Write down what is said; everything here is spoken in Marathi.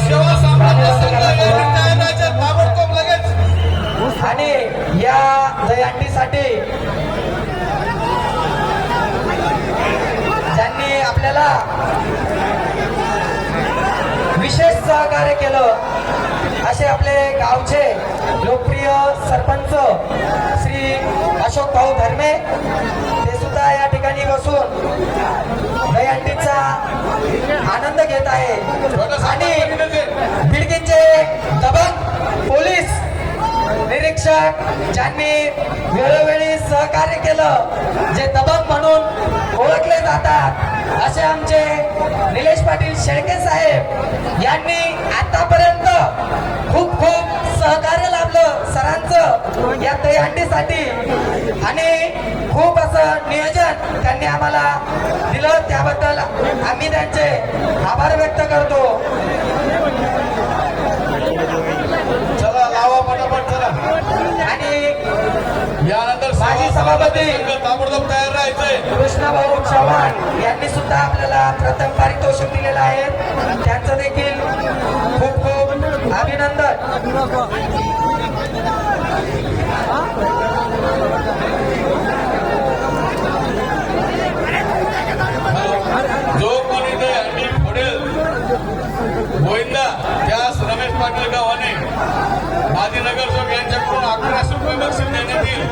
सेवा साम्राज्य संघ येण्याच्या ताबडतोब लगेच. आणि या दहीहंडीसाठी ज्यांनी आपल्याला विशेष सहकार्य केलं असे आपले गावचे लोकप्रिय सरपंच श्री अशोक भाऊ धर्मे, ते सुद्धा या ठिकाणी बसून दहीहंडीचा आनंद घेत आहे. आणि बिडकीचे दबंग पोलीस निरीक्षक ज्यांनी वेळोवेळी सहकार्य केलं, जे दबंग म्हणून ओळखले जातात असे आमचे निलेश पाटील शेळके साहेब यांनी आतापर्यंत खूप खूप सहकार्य लाभलं सरांचं या दहीहंडीसाठी. आणि खूप असं नियोजन त्यांनी आम्हाला दिलं, त्याबद्दल आम्ही त्यांचे आभार व्यक्त करतो. चला लावा पटापट चला. आणि यानंतर माजी सभापती ताबडतोब तयार राहायचंय. कृष्णाभाऊ चव्हाण यांनी सुद्धा आपल्याला प्रथम पारितोषिक दिलेलं आहे, त्यांचं देखील खूप खूप अभिनंदन. जो कोणी ते हंडी फोडेल गोविंदा त्यास रमेश पाटील गावाने माजी नगरसेवक यांच्याकडून 1100 रुपये बक्षीस देण्यात येईल.